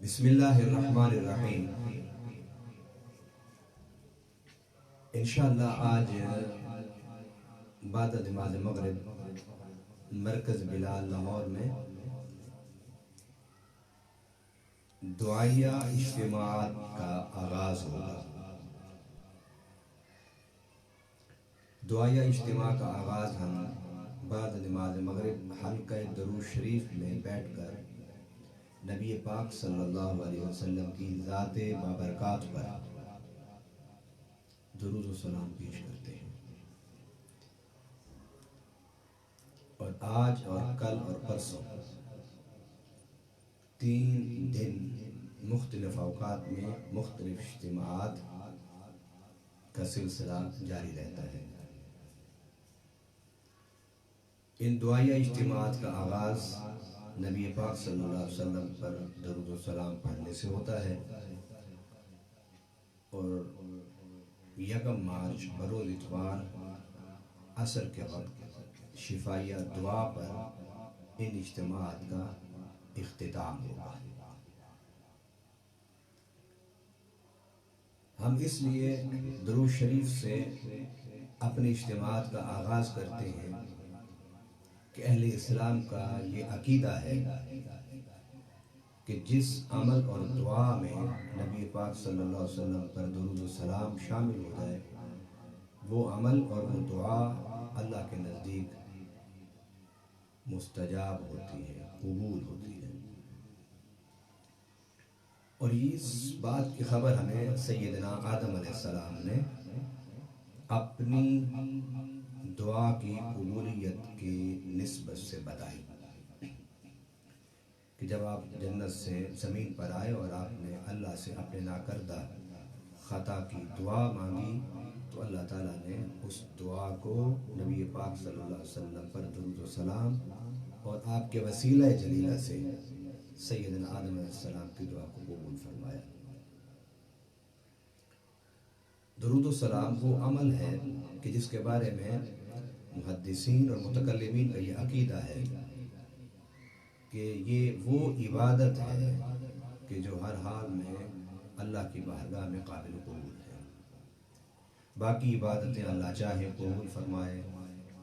بسم اللہ الرحمن الرحیم۔ انشاءاللہ آج بعد نماز مغرب مرکز بلال لاہور میں دعائیہ اجتماعات کا آغاز ہوگا۔ دعائیہ اجتماع کا آغاز ہم بعد نماز مغرب حلقہ درود شریف میں بیٹھ کر نبی پاک صلی اللہ علیہ وسلم کی ذات بابرکات پر درود و سلام پیش کرتے ہیں، اور آج اور کل اور پرسوں 3 دن مختلف اوقات میں مختلف اجتماعات کا سلسلہ جاری رہتا ہے۔ ان دعائیہ اجتماعات کا آغاز نبی پاک صلی اللہ علیہ وسلم پر درود و سلام پڑھنے سے ہوتا ہے، اور 1 مارچ بروز اتوار عصر کے وقت شفائیہ دعا پر ان اجتماعات کا اختتام ہوگا۔ ہم اس لیے درود شریف سے اپنے اجتماعات کا آغاز کرتے ہیں کہ اہل اسلام کا یہ عقیدہ ہے کہ جس عمل اور دعا میں نبی پاک صلی اللہ علیہ وسلم پر درود و سلام شامل ہو جائے، وہ عمل اور وہ دعا اللہ کے نزدیک مستجاب ہوتی ہے، قبول ہوتی ہے۔ اور اس بات کی خبر ہمیں سیدنا آدم علیہ السلام نے اپنی دعا کی قبولیت کی نسبت سے بتائی کہ جب آپ جنت سے زمین پر آئے اور آپ نے اللہ سے اپنے ناکردہ خطا کی دعا مانگی، تو اللہ تعالیٰ نے اس دعا کو نبی پاک صلی اللہ علیہ وسلم پر درود و سلام اور آپ کے وسیلہ جلیلہ سے سیدنا آدم علیہ السلام کی دعا کو قبول فرمایا۔ درود و سلام وہ عمل ہے کہ جس کے بارے میں محدثین اور متکلمین کا یہ عقیدہ ہے کہ یہ وہ عبادت ہے کہ جو ہر حال میں اللہ کی بارگاہ میں قابل قبول ہے۔ باقی عبادتیں اللہ چاہے قبول فرمائے،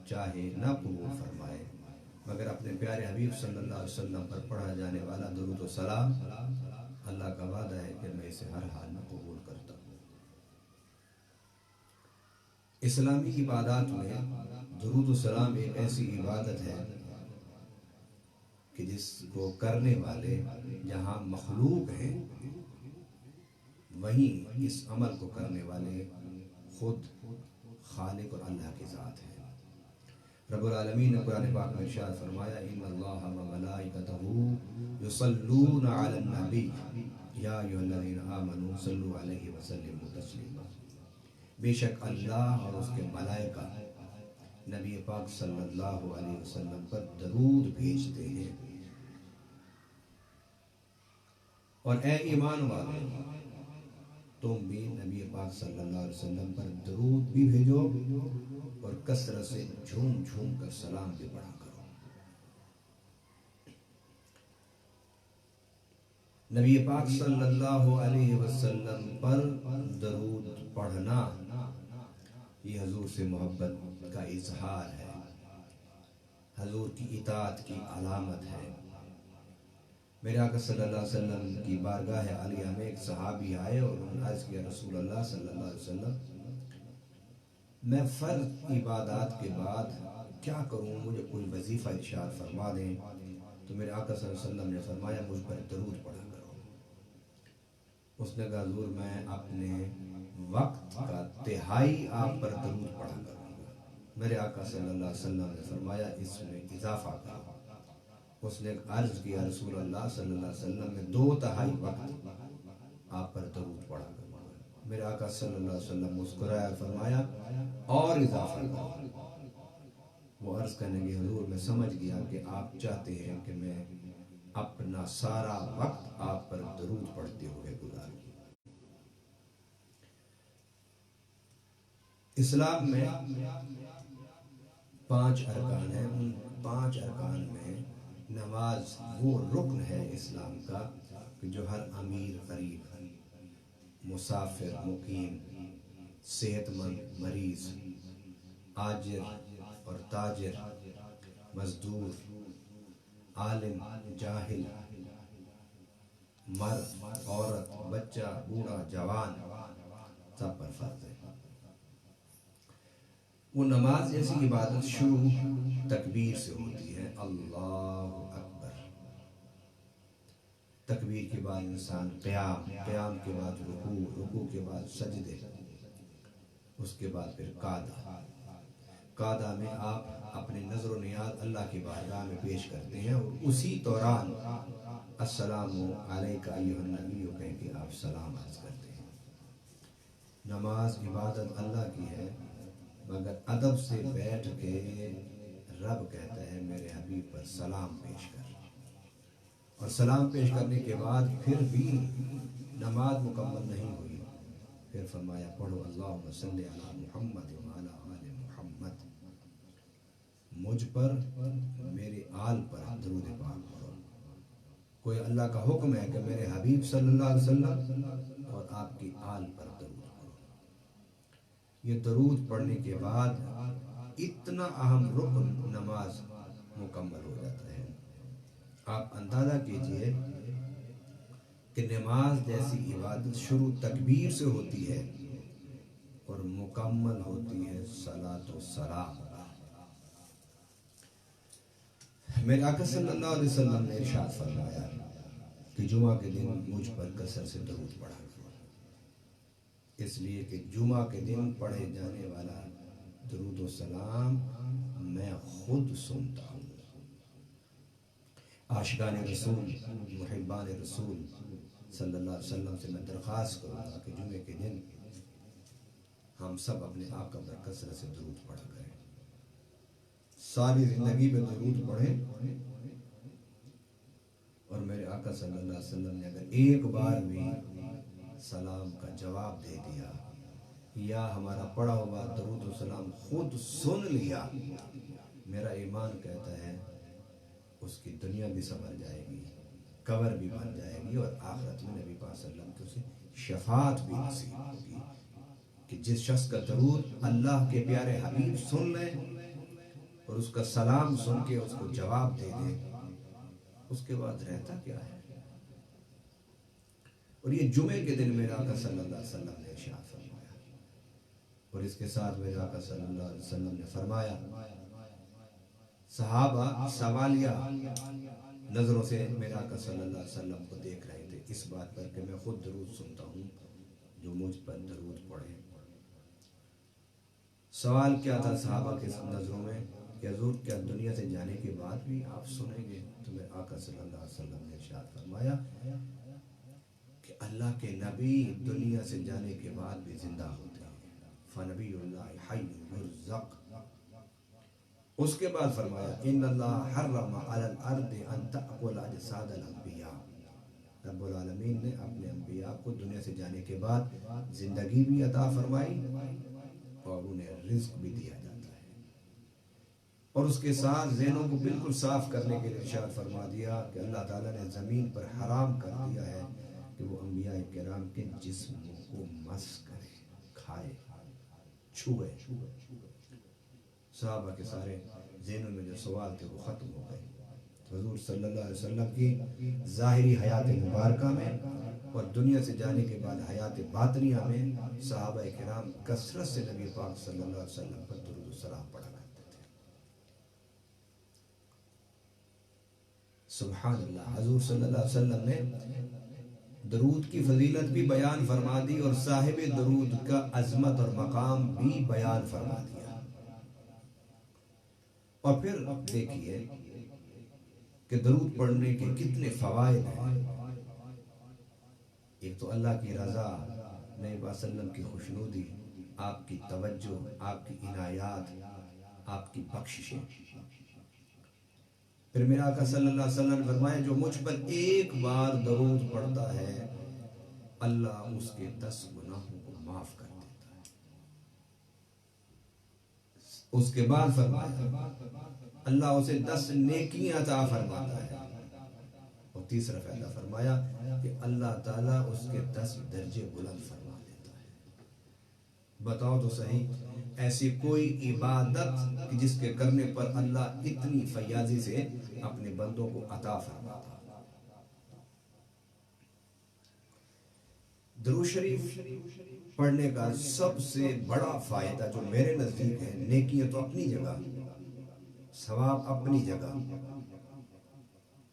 چاہے نہ قبول فرمائے، مگر اپنے پیارے حبیب صلی اللہ علیہ وسلم پر پڑھا جانے والا درود و سلام اللہ کا وعدہ ہے کہ میں اسے ہر حال میں قبول کرتا ہوں۔ اسلامی عبادات میں درود و سلام ایک ایسی عبادت ہے کہ جس کو کرنے والے جہاں مخلوق ہیں، وہیں اس عمل کو کرنے والے خود خالق اور اللہ کی ذات ہے۔ رب العالمین نے قرآن پاک میں ارشاد فرمایا، ان اللہ و ملائکتہ یصلون علی النبی یا ایھا الذین آمنوا صلوا علیہ وسلموا تسلیما۔ بے شک اللہ اور اس کے ملائکہ نبی پاک صلی اللہ علیہ وسلم پر درود بھیجتے ہیں۔ اور اے ایمان والو، تم بھی نبی پاک صلی اللہ علیہ وسلم پر درود بھی بھیجو اور کثرت سے جھوم جھوم کر سلام بھی پڑھا کرو۔ نبی پاک صلی اللہ علیہ وسلم پر درود پڑھنا یہ حضور سے محبت کا اظہار ہے، حضور کی اطاعت کی علامت ہے۔ میرے آقا صلی اللہ علیہ وسلم کی بارگاہ عالیہ میں ایک صحابی آئے اور انہوں نے عرض کیا، رسول اللہ صلی اللہ علیہ وسلم، میں فرض عبادات کے بعد کیا کروں، مجھے کوئی وظیفہ ارشاد فرما دیں۔ تو میرے آقا صلی اللہ علیہ وسلم نے فرمایا، مجھ پر درود پڑھا کرو۔ اس نے کہا، حضور میں اپنے وقت کا 1/3 آپ پر درود پڑھا کروں گا۔ میرے آقا صلی اللہ علیہ وسلم نے فرمایا، اس میں اضافہ کرو۔ اس نے عرض کیا، رسول اللہ صلی اللہ علیہ وسلم میں 2/3 وقت آپ پر درود پڑھا کروں گا۔ میرے آقا صلی اللہ علیہ وسلم مسکرایا اور فرمایا، اور اضافہ کرو۔ وہ عرض کرنے لگے، حضور میں سمجھ گیا کہ آپ چاہتے ہیں کہ میں اپنا سارا وقت آپ پر درود پڑھتے ہوئے گزاروں۔ اسلام میں 5 ارکان ہیں، ان 5 ارکان میں نماز وہ رکن ہے اسلام کا کہ جو ہر امیر غریب، مسافر مقیم، صحت مند مریض، آجر اور تاجر، مزدور، عالم جاہل، مرد عورت، بچہ بوڑھا جوان، سب پر فرض ہے۔ وہ نماز جیسی عبادت شروع تکبیر سے ہوتی ہے، اللہ اکبر، تکبیر کے بعد انسان قیام، قیام کے بعد رکوع، رکوع کے بعد سجدے، اس کے بعد پھر قعدہ، قعدہ میں آپ اپنے نظر و نیاز اللہ کی بارگاہ میں پیش کرتے ہیں اور اسی دوران السلام علیکہ ایھا النبی کہہ کے آپ سلام عرض کرتے ہیں۔ نماز عبادت اللہ کی ہے، مگر ادب سے بیٹھ کے رب کہتا ہے میرے حبیب پر سلام پیش کر، اور سلام پیش کرنے کے بعد پھر بھی نماز مکمل نہیں ہوئی، پھر فرمایا پڑھو اللہم صلی علی محمد وعلی آل محمد، مجھ پر میرے آل پر درود پاک پڑھو۔ کوئی اللہ کا حکم ہے کہ میرے حبیب صلی اللہ علیہ وسلم اور آپ کی آل پر درود پڑھو۔ یہ درود پڑھنے کے بعد اتنا اہم رکن نماز مکمل ہو جاتا ہے۔ آپ اندازہ کیجئے کہ نماز جیسی عبادت شروع تکبیر سے ہوتی ہے اور مکمل ہوتی ہے صلاۃ و سلام۔ میرے آقا صلی اللہ علیہ وسلم نے ارشاد فرمایا کہ جمعہ کے دن مجھ پر کثرت سے درود پڑھا، اس لیے کہ جمعہ کے دن پڑھے جانے والا درود و سلام میں خود سنتا ہوں۔ عاشقان رسول، محبان رسول صلی اللہ علیہ وسلم سے میں درخواست کروں گا کہ جمعے کے دن ہم سب اپنے آقا پر کثرت سے درود پڑھا کریں، ساری زندگی میں درود پڑھیں، اور میرے آقا صلی اللہ علیہ وسلم نے اگر ایک بار بھی سلام کا جواب دے دیا یا ہمارا پڑھا ہوا درود و سلام خود سن لیا، میرا ایمان کہتا ہے اس کی دنیا بھی سنور جائے گی، قبر بھی بن جائے گی، اور آخرت میں نبی پاک صلی اللہ علیہ وسلم کی اسے شفاعت بھی نصیب ہوگی کہ جس شخص کا درود اللہ کے پیارے حبیب سن لیں اور اس کا سلام سن کے اس کو جواب دے دے، اس کے بعد رہتا کیا ہے۔ اور یہ جمعے کے دن میرے آقا صلی اللہ علیہ وسلم نے ارشاد فرمایا، اور اس کے ساتھ میرے آقا صلی اللہ علیہ وسلم نے فرمایا، صحابہ سوالیہ نظروں سے میرے آقا صلی اللہ علیہ وسلم کو دیکھ رہے تھے اس بات پر کہ میں خود درود سنتا ہوں، جو مجھ پر درود پڑھے۔ سوال کیا تھا صحابہ کے نظروں میں کہ حضور کیا دنیا سے جانے کے بعد بھی آپ سنیں گے؟ تو میرے آقا صلی اللہ علیہ وسلم نے ارشاد فرمایا کہ اللہ کے نبی دنیا سے جانے کے بعد بھی زندہ ہوتے ہیں، فنبی اللہ حی یرزق۔ اس کے بعد فرمایا ان اللہ حرم علی الارض ان تأکل اجساد الانبیاء، رب العالمین نے اپنے انبیاء کو دنیا سے جانے کے بعد زندگی بھی عطا فرمائی اور انہیں رزق بھی دیا جاتا ہے، اور اس کے ساتھ ذہنوں کو بالکل صاف کرنے کے لیے ارشاد فرما دیا کہ اللہ تعالیٰ نے زمین پر حرام کر دیا ہے کہ وہ انبیاء کرام کے جسموں کو مس کرے، کھائے، چھوئے۔ صحابہ کے سارے ذہنوں میں جو سوال تھے وہ ختم ہو گئے۔ حضور صلی اللہ علیہ وسلم کی ظاہری حیات مبارکہ میں اور دنیا سے جانے کے بعد حیات باطنیہ میں صحابہ کرام کثرت سے نبی پاک صلی اللہ علیہ وسلم پر درود و سلام پڑھا کرتے تھے۔ سبحان اللہ، حضور صلی اللہ علیہ وسلم نے درود کی فضیلت بھی بیان فرما دی اور صاحب درود کا عظمت اور مقام بھی بیان فرما دیا۔ اور پھر دیکھیے کہ درود پڑھنے کے کتنے فوائد ہیں۔ ایک تو اللہ کی رضا، نبی صلی اللہ علیہ وسلم کی خوشنودی، آپ کی توجہ، آپ کی عنایات، آپ کی بخششیں۔ پھر میرے آقا صلی اللہ علیہ وسلم نے فرمایا جو مجھ پر ایک بار درود پڑھتا ہے اللہ اس کے 10 گناہوں کو معاف کر دیتا ہے۔ اس کے بعد فرمایا اللہ اسے 10 نیکیاں عطا فرماتا ہے. اور تیسرا فائدہ فرمایا کہ اللہ تعالیٰ اس کے 10 درجے بلند فرما دیتا ہے. بتاؤ تو صحیح ایسی کوئی عبادت کہ جس کے کرنے پر اللہ اتنی فیاضی سے اپنے بندوں کو عطا فرماتا. درود شریف پڑھنے کا سب سے بڑا فائدہ جو میرے نزدیک ہے، نیکی تو اپنی جگہ، ثواب اپنی جگہ،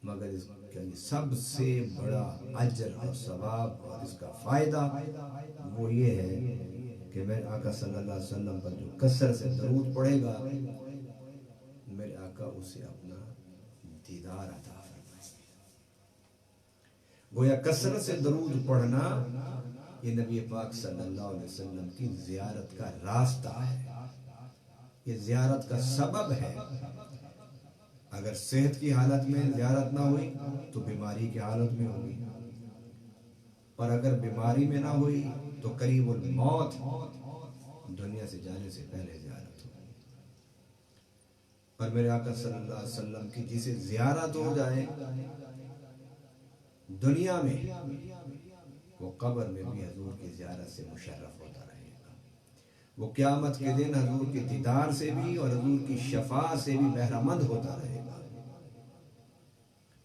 مگر اس کا سب سے بڑا اجر اور ثواب اور اس کا فائدہ وہ یہ ہے کہ میرے آقا صلی اللہ علیہ وسلم پر جو کثرت سے درود پڑھے گا، میرے آقا اسے اپنا دیدار عطا فرمائیں گے. گویا کثرت سے درود پڑھنا یہ نبی پاک صلی اللہ علیہ وسلم کی زیارت کا راستہ ہے، یہ زیارت کا سبب ہے. اگر صحت کی حالت میں زیارت نہ ہوئی تو بیماری کی حالت میں ہوگی، اور اگر بیماری میں نہ ہوئی تو قریب الموت دنیا سے جانے سے پہلے زیارت ہوگی. اور میرے آقا صلی اللہ علیہ وسلم کی جسے زیارت ہو جائے دنیا میں، وہ قبر میں بھی حضور کی زیارت سے مشرف ہوتا رہے گا. وہ قیامت کے دن حضور کے دیدار سے بھی اور حضور کی شفاعت سے بھی بہرہ مند ہوتا رہے گا.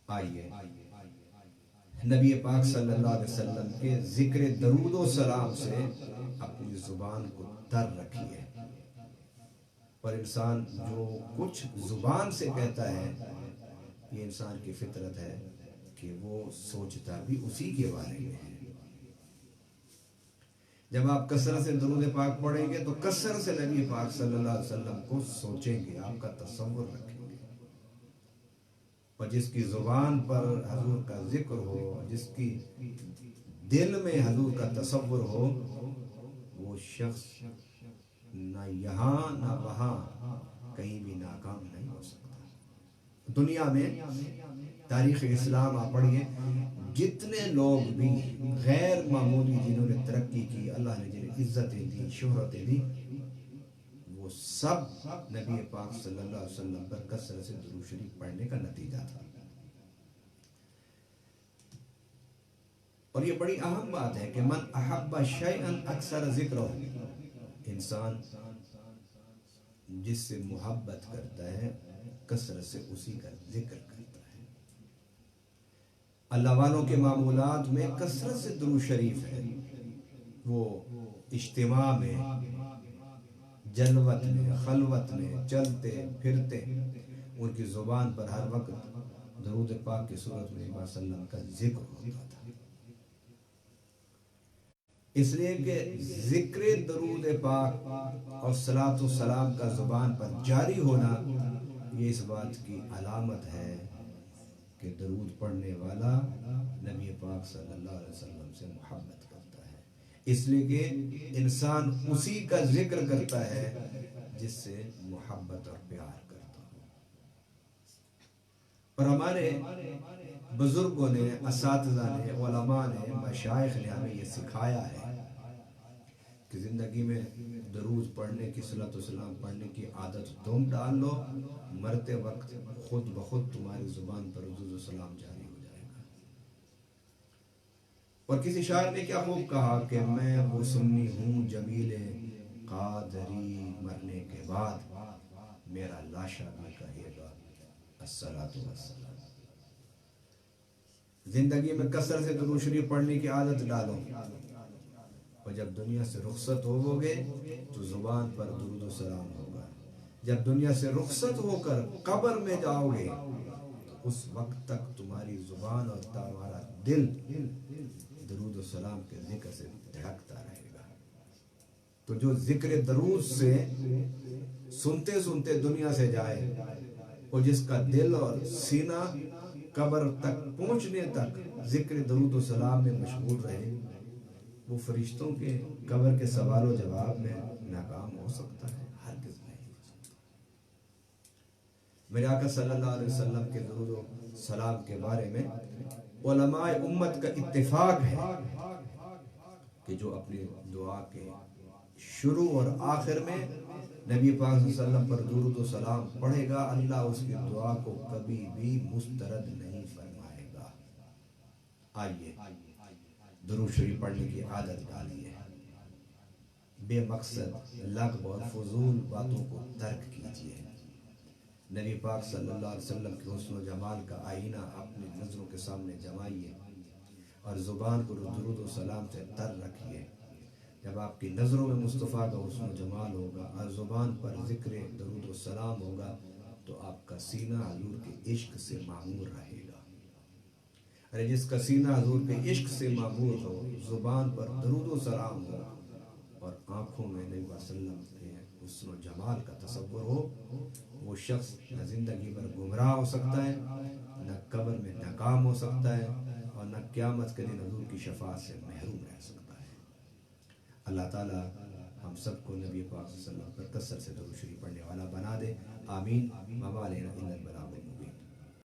آئیے نبی پاک صلی اللہ علیہ وسلم کے ذکر درود و سلام سے اپنی زبان کو تر رکھیے. اور انسان جو کچھ زبان سے کہتا ہے، یہ انسان کی فطرت ہے کہ وہ سوچتا بھی اسی کے بارے میں ہے. جب آپ کثرت سے درود پاک پڑھیں گے تو کثرت سے نبی پاک صلی اللہ علیہ وسلم کو سوچیں گے، آپ کا تصور رکھیں گے. اور جس کی زبان پر حضور کا ذکر ہو، جس کی دل میں حضور کا تصور ہو، وہ شخص نہ یہاں نہ وہاں کہیں بھی ناکام نہیں ہو سکتا. دنیا میں تاریخ اسلام آپ پڑھیے، جتنے لوگ بھی غیر معمولی جنہوں نے ترقی کی، اللہ نے جنہیں عزتیں دی، شہرتیں دی، وہ سب نبی پاک صلی اللہ علیہ وسلم پر کثرت سے درود شریف پڑھنے کا نتیجہ تھا. اور یہ بڑی اہم بات ہے کہ من احب شیئا اکثر ذکرہ، انسان جس سے محبت کرتا ہے کثرت سے اسی کا ذکر کرتا ہے. اللہ والوں کے معمولات میں کثرت سے درود شریف ہے. وہ اجتماع میں، جلوت میں، خلوت میں، چلتے پھرتے ان کی زبان پر ہر وقت درود پاک کی صورت میں صلی اللہ علیہ وسلم کا ذکر ہوتا تھا. اس لیے کہ ذکر درود پاک اور صلاۃ و سلام کا زبان پر جاری ہونا یہ اس بات کی علامت ہے کہ درود پڑھنے والا نبی پاک صلی اللہ علیہ وسلم سے محبت کرتا ہے. اس لیے کہ انسان اسی کا ذکر کرتا ہے جس سے محبت اور پیار کرتا ہو. اور ہمارے بزرگوں نے، اساتذہ نے، علماء نے، مشائخ نے ہمیں یہ سکھایا ہے کہ زندگی میں درود پڑھنے کی، صلاۃ و سلام پڑھنے کی عادت تم ڈال لو، مرتے وقت خود بخود تمہاری زبان پر درود و سلام جاری ہو جائے گا. اور کسی شاعر نے کیا خوب کہا کہ میں وہ سنی ہوں جمیل قادری، مرنے کے بعد میرا لاشا بھی کہے گا الصلاۃ والسلام. زندگی میں کثرت سے درود شریف پڑھنے کی عادت ڈالو، اور جب دنیا سے رخصت ہوو گے تو زبان پر درود و سلام ہوگا. جب دنیا سے رخصت ہو کر قبر میں جاؤ گے تو اس وقت تک تمہاری زبان اور تمہارا دل درود و سلام کے ذکر سے دھڑکتا رہے گا. تو جو ذکر درود سے سنتے سنتے دنیا سے جائے اور جس کا دل اور سینہ قبر تک پہنچنے تک ذکر درود و سلام میں مشغول رہے، وہ فرشتوں کے قبر کے سوال و جواب میں ناکام ہو سکتا ہے؟ ہرگز نہیں ہو سکتا. میرے آقا صلی اللہ علیہ وسلم کے درود و سلام کے بارے میں علماء امت کا اتفاق ہے کہ جو اپنی دعا کے شروع اور آخر میں نبی پاک صلی اللہ علیہ وسلم پر درود و سلام پڑھے گا، اللہ اس کی دعا کو کبھی بھی مسترد نہیں فرمائے گا۔ آئیے درود شریف پڑھنے کی عادت ڈالیے، بے مقصد لغو اور فضول باتوں کو ترک کیجیے، نبی پاک صلی اللہ علیہ وسلم کے حسن و جمال کا آئینہ اپنی نظروں کے سامنے جمائیے اور زبان کو درود و سلام سے تر رکھیے۔ جب آپ کی نظروں میں مصطفیٰ کا حسن و جمال ہوگا اور زبان پر ذکر درود و سلام ہوگا تو آپ کا سینہ حضور کے عشق سے معمور رہے گا۔ ارے جس کا سینہ حضور کے عشق سے معمور ہو، زبان پر درود و سلام ہو اور آنکھوں میں نبی صلی اللہ علیہ وسلم کے حسن و جمال کا تصور ہو، وہ شخص نہ زندگی پر گمراہ ہو سکتا ہے، نہ قبر میں ناکام ہو سکتا ہے، اور نہ قیامت کے دن حضور کی شفاعت سے محروم رہ سکتا ہے۔ اللہ تعالیٰ ہم سب کو نبی پاک صلی اللہ علیہ وسلم پر کثرت سے درود شریف پڑھنے والا بنا دے، آمین۔ وما علینا الا البلاغ۔